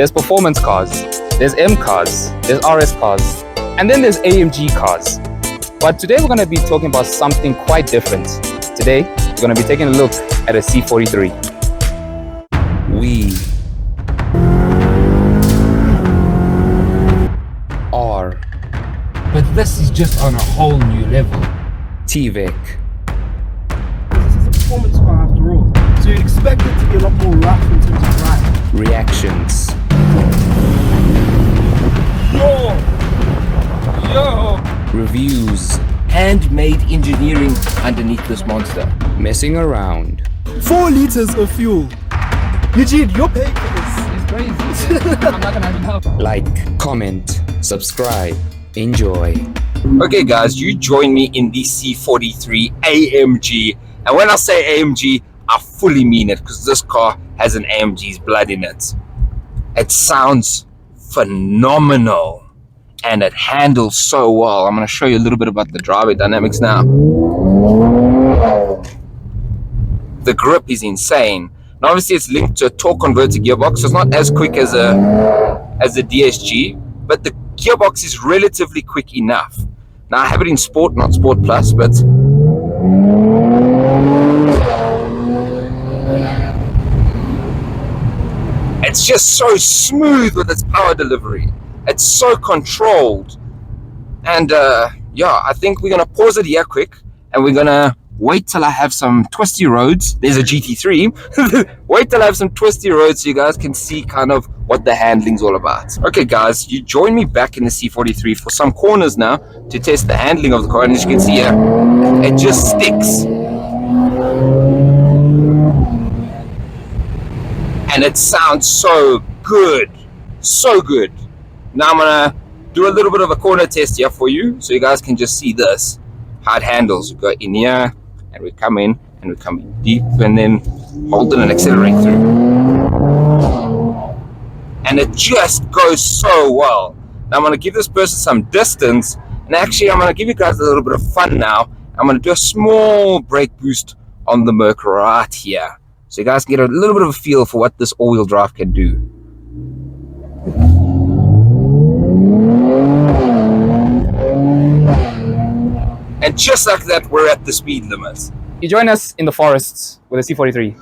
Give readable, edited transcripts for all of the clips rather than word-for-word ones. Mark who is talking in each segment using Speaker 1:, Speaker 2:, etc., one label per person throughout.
Speaker 1: there's performance cars, there's M cars, there's RS cars, and then there's AMG cars. But today we're going to be talking about something quite different. Today, we're going to be taking a look at a C43. We are...
Speaker 2: But this is just on a whole new level.
Speaker 1: TVEC.
Speaker 3: This is a performance car after all, so you'd expect it to be a lot more rough in terms of ride.
Speaker 1: Reactions.
Speaker 2: Yo!
Speaker 1: Reviews.
Speaker 2: Handmade engineering underneath this monster.
Speaker 1: Messing around.
Speaker 3: 4 liters of fuel. Eugene, you're paying for this.
Speaker 2: It's crazy. I'm not gonna have enough.
Speaker 1: Like, comment, subscribe, enjoy.
Speaker 4: Okay guys, you join me in the C43 AMG, and when I say AMG, I fully mean it, because this car has an AMG's blood in it. It sounds phenomenal and it handles so well. I'm going to show you a little bit about the driver dynamics now. The grip is insane. Now obviously it's linked to a torque converter gearbox, so it's not as quick as a DSG, but the gearbox is relatively quick enough. Now I have it in Sport, not Sport Plus, but it's just so smooth with its power delivery. It's so controlled. And yeah, I think we're gonna pause it here quick, and we're gonna wait till I have some twisty roads. There's a GT3. Wait till I have some twisty roads so you guys can see kind of what the handling's all about. Okay guys, you join me back in the C43 for some corners now to test the handling of the car, and as you can see here, it just sticks. And it sounds so good, so good. Now I'm gonna do a little bit of a corner test here for you, so you guys can just see this, how it handles. We go in here, and we come in, and we come in deep, and then hold it and accelerate through. And it just goes so well. Now I'm gonna give this person some distance, and actually I'm gonna give you guys a little bit of fun now. I'm gonna do a small brake boost on the Merc right here, so you guys can get a little bit of a feel for what this all-wheel drive can do. And just like that, we're at the speed limit.
Speaker 1: You join us in the forests with a C43.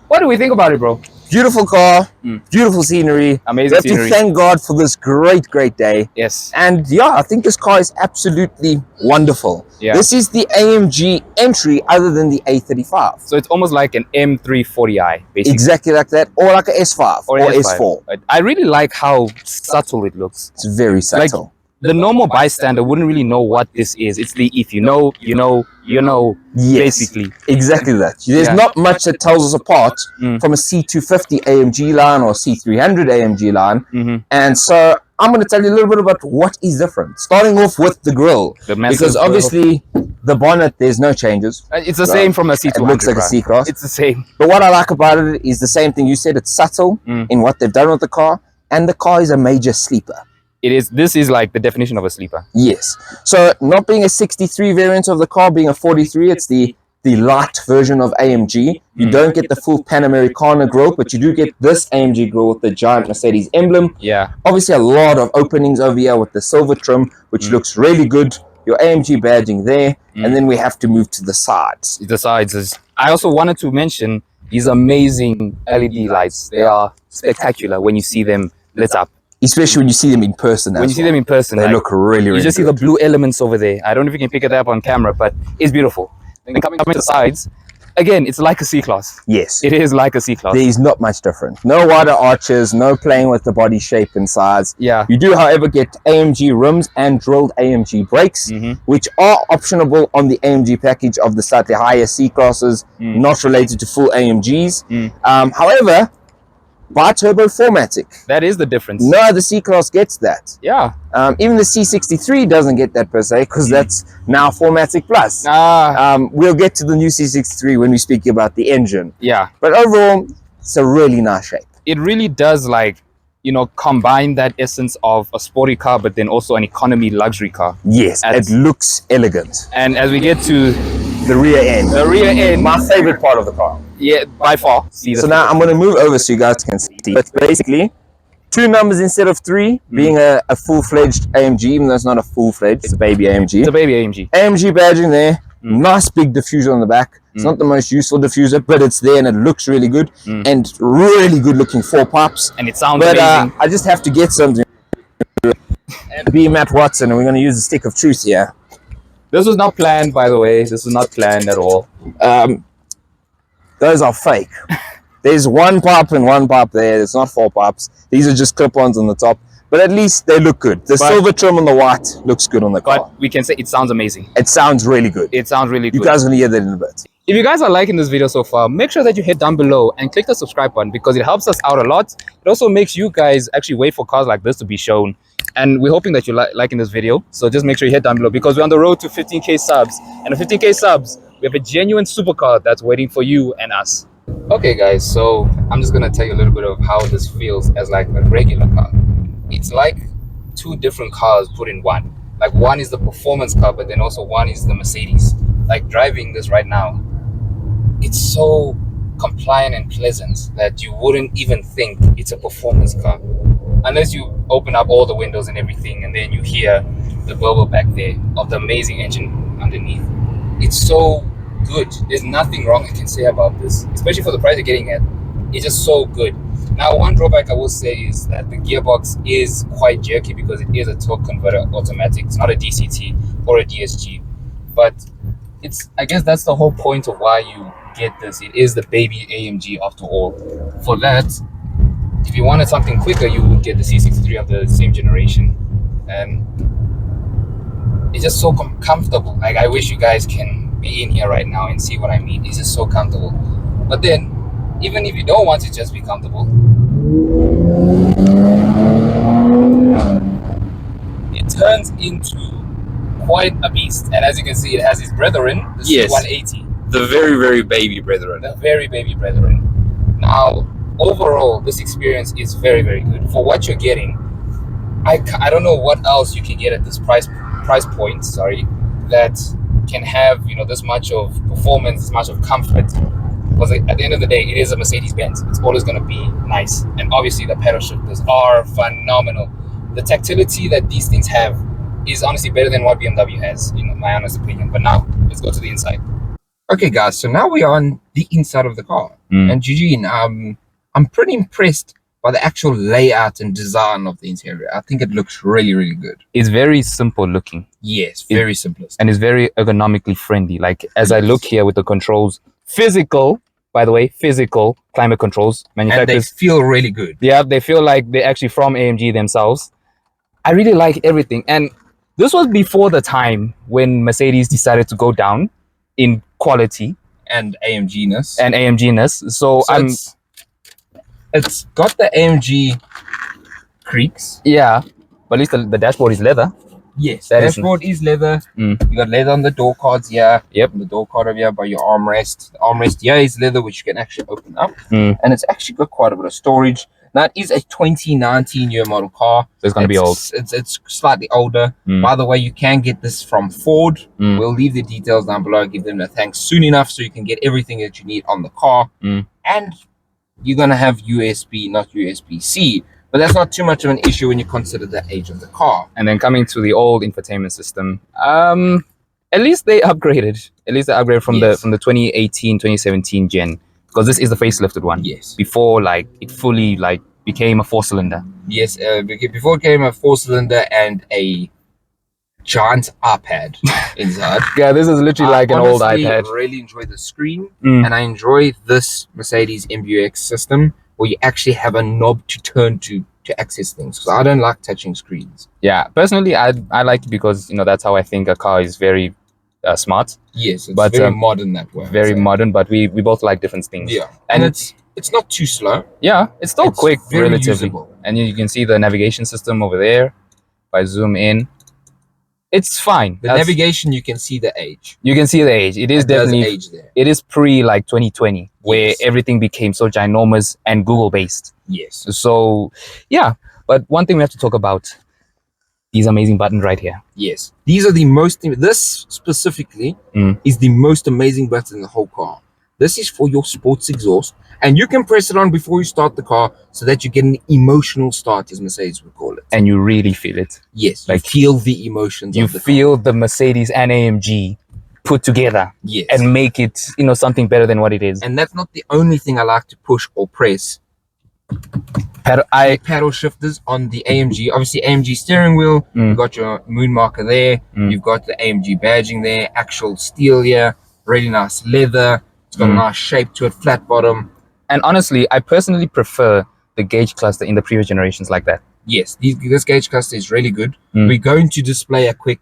Speaker 1: What do we think about it, bro?
Speaker 4: Beautiful car, beautiful scenery.
Speaker 1: Amazing
Speaker 4: we have
Speaker 1: scenery.
Speaker 4: to thank God for this great day.
Speaker 1: Yes.
Speaker 4: And yeah, I think this car is absolutely wonderful.
Speaker 1: Yeah.
Speaker 4: This is the AMG entry other than the A35.
Speaker 1: So it's almost like an M340i, basically.
Speaker 4: Exactly like that, or like a S5 or S4.
Speaker 1: I really like how subtle it looks.
Speaker 4: It's very subtle.
Speaker 1: The normal bystander wouldn't really know what this is. It's the if you know, you know, you know,
Speaker 4: Yes,
Speaker 1: basically.
Speaker 4: exactly that. There's not much that tells us apart from a C250 AMG line or C300 AMG line. And so I'm going to tell you a little bit about what is different. Starting off with the grille. Because obviously the bonnet, there's no changes.
Speaker 1: It's the same from a C200.
Speaker 4: It looks like a C-Class.
Speaker 1: It's the same.
Speaker 4: But what I like about it is the same thing you said. It's subtle in what they've done with the car. And the car is a major sleeper.
Speaker 1: It is. This is like the definition of a sleeper.
Speaker 4: Yes. So not being a 63 variant of the car, being a 43, it's the light version of AMG. You don't get the full Panamericana grille, but you do get this AMG grille with the giant Mercedes emblem.
Speaker 1: Yeah.
Speaker 4: Obviously a lot of openings over here with the silver trim, which looks really good. Your AMG badging there. And then we have to move to the sides.
Speaker 1: The sides is. I also wanted to mention these amazing LED lights. They are spectacular when you see them lit up.
Speaker 4: Especially when you see them in person.
Speaker 1: When you see them in person,
Speaker 4: they look really
Speaker 1: you just see the blue elements over there. I don't know if you can pick it up on camera, but it's beautiful. Then coming to the sides, again, it's like a C-Class.
Speaker 4: Yes.
Speaker 1: It is like a C-Class.
Speaker 4: There is not much different. No wider arches, no playing with the body shape and size.
Speaker 1: Yeah.
Speaker 4: You do, however, get AMG rims and drilled AMG brakes, which are optionable on the AMG package of the slightly higher C-Classes, not related to full AMGs. However, bi-turbo 4MATIC.
Speaker 1: That is the difference.
Speaker 4: No other C-Class gets that.
Speaker 1: Yeah.
Speaker 4: Even the C63 doesn't get that per se, because that's now 4MATIC Plus. We'll get to the new C63 when we speak about the engine.
Speaker 1: Yeah.
Speaker 4: But overall, it's a really nice shape.
Speaker 1: It really does, like, you know, combine that essence of a sporty car, but then also an economy luxury car.
Speaker 4: Yes, it looks elegant.
Speaker 1: And as we get to
Speaker 4: the rear end.
Speaker 1: The rear end.
Speaker 4: My favorite part of the car.
Speaker 1: Yeah, by far.
Speaker 4: So now I'm going to move over so you guys can see. But basically, 2 numbers instead of 3, being a full-fledged AMG, even though it's not a full-fledged, it's a baby AMG.
Speaker 1: It's a baby AMG.
Speaker 4: AMG badge in there, nice big diffuser on the back. It's not the most useful diffuser, but it's there and it looks really good, and really good looking 4 pipes.
Speaker 1: And it sounds
Speaker 4: But
Speaker 1: amazing.
Speaker 4: I just have to get something. And be Matt Watson, and we're going to use the stick of truth here.
Speaker 1: This was not planned, by the way. This was not planned at all.
Speaker 4: Those are fake. There's 1 pipe and 1 pipe there. It's not 4 pipes. These are just clip-ons on the top. But at least they look good. The silver trim on the white looks good on the car.
Speaker 1: But we can say it sounds amazing.
Speaker 4: It sounds really good.
Speaker 1: It sounds really good.
Speaker 4: You guys are going to hear that in a bit.
Speaker 1: If you guys are liking this video so far, make sure that you hit down below and click the subscribe button because it helps us out a lot. It also makes you guys actually wait for cars like this to be shown. And we're hoping that you're liking this video. So just make sure you hit down below because we're on the road to 15K subs. And at 15K subs, we have a genuine supercar that's waiting for you and us. Okay guys, so I'm just gonna tell you a little bit of how this feels as like a regular car. It's like 2 different cars put in one. Like one is the performance car, but then also one is the Mercedes. Like driving this right now, it's so compliant and pleasant that you wouldn't even think it's a performance car. Unless you open up all the windows and everything and then you hear the bubble back there of the amazing engine underneath. It's so good. There's nothing wrong I can say about this, especially for the price you're getting at. It's just so good. Now, one drawback I will say is that the gearbox is quite jerky because it is a torque converter automatic. It's not a DCT or a DSG, but I guess that's the whole point of why you get this. It is the baby AMG after all. For that, if you wanted something quicker, you would get the C43 of the same generation, and it's just so comfortable. Like, I wish you guys can be in here right now and see what I mean. It's just so comfortable. But then, even if you don't want to just be comfortable, it turns into quite a beast. And as you can see, it has its brethren, the C180.
Speaker 4: The very, very baby brethren.
Speaker 1: The very baby brethren. Now, overall, this experience is very, very good. For what you're getting, I don't know what else you can get at this price point, that can have, you know, this much of performance, this much of comfort. Because at the end of the day, it is a Mercedes-Benz. It's always going to be nice. And obviously the pedal shifters are phenomenal. The tactility that these things have is honestly better than what BMW has, in my honest opinion. But now, let's go to the inside.
Speaker 4: Okay guys, so now we're on the inside of the car. And Eugene, I'm pretty impressed by the actual layout and design of the interior. I think it looks really, really good.
Speaker 1: It's very simple looking.
Speaker 4: Yes, very simplest.
Speaker 1: And it's very ergonomically friendly. Like, as I look here with the controls, physical, by the way, physical climate controls, manufacturers.
Speaker 4: And they feel really good.
Speaker 1: Yeah, they feel like they're actually from AMG themselves. I really like everything. And this was before the time when Mercedes decided to go down in quality.
Speaker 4: And AMG-ness.
Speaker 1: And AMG-ness. So
Speaker 4: it's got the AMG creaks.
Speaker 1: Yeah, but at least the dashboard is leather.
Speaker 4: Yes, the dashboard is leather. You got leather on the door cards here.
Speaker 1: Yep.
Speaker 4: The door card over here by your armrest. The armrest here is leather, which you can actually open up. And it's actually got quite a bit of storage. Now, it is a 2019 year model car.
Speaker 1: So it's going to be old.
Speaker 4: It's slightly older. By the way, you can get this from Ford. We'll leave the details down below. Give them a thanks soon enough so you can get everything that you need on the car. And you're going to have USB, not USB-C. But that's not too much of an issue when you consider the age of the car.
Speaker 1: And then coming to the old infotainment system, at least they upgraded. At least they upgraded from the 2018, 2017 gen. Because this is the facelifted one.
Speaker 4: Yes.
Speaker 1: Before, like, it fully, like, became a 4-cylinder.
Speaker 4: Yes, before it became a 4-cylinder and a giant iPad inside.
Speaker 1: Yeah, this is literally like an old iPad.
Speaker 4: I really enjoy the screen. And I enjoy this Mercedes MBUX system where you actually have a knob to turn to access things. Because I don't like touching screens.
Speaker 1: Yeah, personally, I like it because, you know, that's how I think a car is very smart.
Speaker 4: Yes, it's very modern that way.
Speaker 1: Very modern, but we both like different things.
Speaker 4: Yeah, and it's not too slow.
Speaker 1: Yeah, it's still quick,
Speaker 4: very
Speaker 1: relatively.
Speaker 4: usable.
Speaker 1: And you can see the navigation system over there. If I zoom in, it's fine.
Speaker 4: The navigation, you can see the age.
Speaker 1: You can see the age. It is definitely
Speaker 4: age there.
Speaker 1: It is pre like 2020, where everything became so ginormous and Google based.
Speaker 4: Yes.
Speaker 1: So yeah, but one thing we have to talk about. These amazing buttons right here.
Speaker 4: Yes, these are the most. This specifically is the most amazing button in the whole car. This is for your sports exhaust, and you can press it on before you start the car so that you get an emotional start, as Mercedes would call it.
Speaker 1: And you really feel it.
Speaker 4: Yes,
Speaker 1: Like,
Speaker 4: you feel the emotions.
Speaker 1: You
Speaker 4: of the
Speaker 1: feel the Mercedes and AMG put together.
Speaker 4: Yes.
Speaker 1: And make it, you know, something better than what it is.
Speaker 4: And that's not the only thing I like to push or press. Paddle shifters on the AMG. Obviously, AMG steering wheel. You've got your moon marker there. You've got the AMG badging there. Actual steel here. Really nice leather. It's got a nice shape to it. Flat bottom.
Speaker 1: And honestly, I personally prefer the gauge cluster in the previous generations like that.
Speaker 4: Yes, this gauge cluster is really good. We're going to display a quick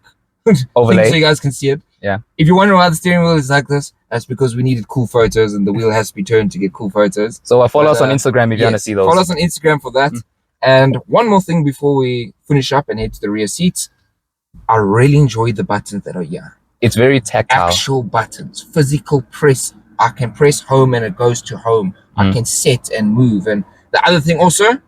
Speaker 1: overlay
Speaker 4: thing so you guys can see it.
Speaker 1: Yeah.
Speaker 4: If you're wondering why the steering wheel is like this, that's because we needed cool photos and the wheel has to be turned to get cool photos.
Speaker 1: So follow us on Instagram if you want to see those.
Speaker 4: Follow us on Instagram for that. And one more thing before we finish up and head to the rear seats. I really enjoy the buttons that are here.
Speaker 1: It's very tactile.
Speaker 4: Actual buttons, physical press. I can press home and it goes to home. I can set and move. And the other thing also,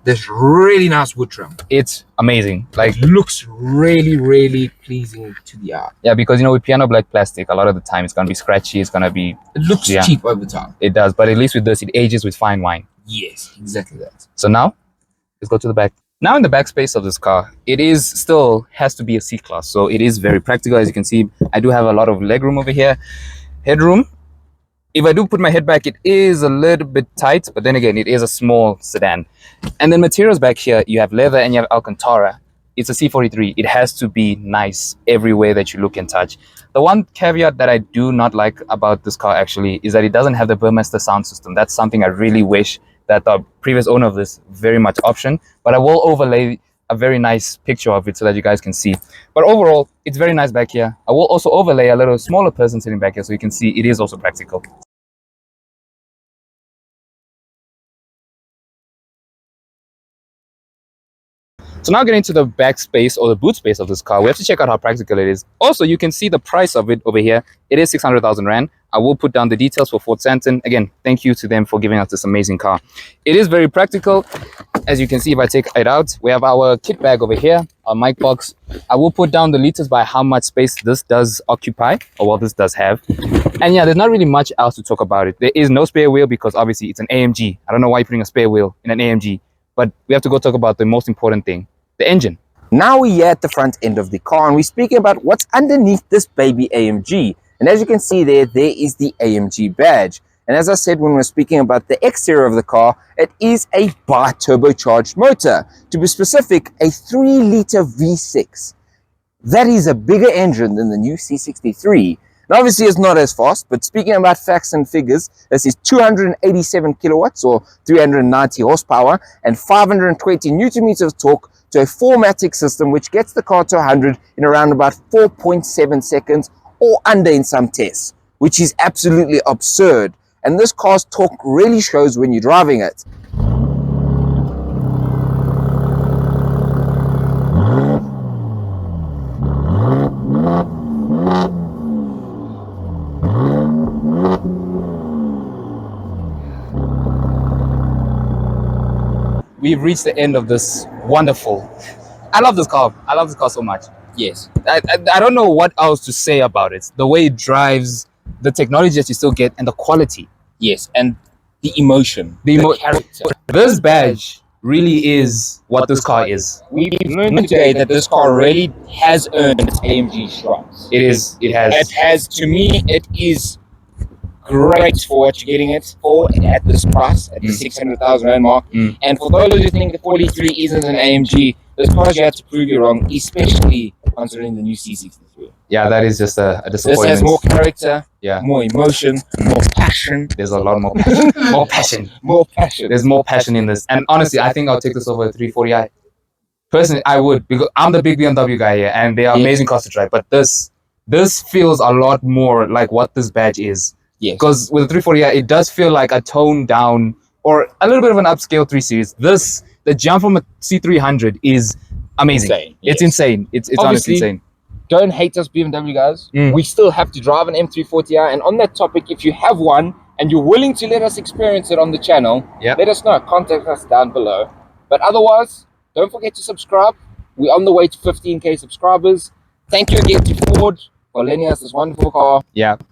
Speaker 4: this really nice wood trim.
Speaker 1: It's amazing. Like,
Speaker 4: it looks really, really pleasing to the eye.
Speaker 1: Yeah, because, you know, with piano black plastic, a lot of the time it's going to be scratchy. It's going to be...
Speaker 4: It looks cheap over time.
Speaker 1: It does. But at least with this, it ages with fine wine.
Speaker 4: Yes, exactly that.
Speaker 1: So now, let's go to the back. Now in the back space of this car, it is still has to be a C-Class. So it is very practical. As you can see, I do have a lot of legroom over here. Headroom. If I do put my head back, it is a little bit tight, but then again, it is a small sedan. And then materials back here, you have leather and you have Alcantara. It's a C43. It has to be nice everywhere that you look and touch. The one caveat that I do not like about this car actually is that it doesn't have the Burmester sound system. That's something I really wish that the previous owner of this very much option, but I will overlay a very nice picture of it so that you guys can see. But overall, it's very nice back here. I will also overlay a little smaller person sitting back here so you can see it is also practical. So now getting to the back space or the boot space of this car, we have to check out how practical it is. Also, you can see the price of it over here. It is 600,000 Rand. I will put down the details for Ford Santon. Again, thank you to them for giving us this amazing car. It is very practical. As you can see, if I take it out, we have our kit bag over here, our mic box. I will put down the liters by how much space this does occupy, or what this does have. And yeah, there's not really much else to talk about it. There is no spare wheel because obviously it's an AMG. I don't know why you're putting a spare wheel in an AMG, but we have to go talk about the most important thing. The engine.
Speaker 4: Now we're here at the front end of the car and we're speaking about what's underneath this baby AMG. And as you can see there is the AMG badge. And as I said when we were speaking about the exterior of the car, it is a bi-turbocharged motor. To be specific, a 3-liter V6. That is a bigger engine than the new C63. Now obviously it's not as fast, but speaking about facts and figures, this is 287 kilowatts or 390 horsepower and 520 newton meters of torque to a 4-matic system which gets the car to 100 in around about 4.7 seconds or under in some tests, which is absolutely absurd. And this car's torque really shows when you're driving it.
Speaker 1: We've reached the end of this wonderful. I love this car. I love this car so much.
Speaker 4: Yes.
Speaker 1: I don't know what else to say about it. The way it drives, the technology that you still get, and the quality.
Speaker 4: Yes, and the emotion.
Speaker 1: The character. This badge really is what this car is.
Speaker 4: We've learned today that this car really has earned its AMG stripes.
Speaker 1: It is. It has.
Speaker 4: It has. To me, it is great for what you're getting it for at this price, at the 600,000 Rand mark. And for those who think the 43 isn't an AMG, this car you have to prove you wrong, especially considering the new C63.
Speaker 1: Yeah, that is just a disappointment.
Speaker 4: This has more character,
Speaker 1: yeah,
Speaker 4: more emotion, more passion.
Speaker 1: There's a lot more passion. More passion.
Speaker 4: More passion.
Speaker 1: There's more passion in this. And honestly, I think I'll take this over a 340i. Personally, I would, because I'm the big BMW guy here, and they are amazing cars to drive. But this feels a lot more like what this badge is.
Speaker 4: Yes.
Speaker 1: Because with the 340i, it does feel like a toned down or a little bit of an upscale 3 Series. The jump from a C300 is amazing.
Speaker 4: Insane.
Speaker 1: It's insane. It's honestly insane.
Speaker 4: Don't hate us BMW guys. We still have to drive an M340i. And on that topic, if you have one and you're willing to let us experience it on the channel, let us know. Contact us down below. But otherwise, don't forget to subscribe. We're on the way to 15K subscribers. Thank you again to Ford for lending us this wonderful car.
Speaker 1: Yeah.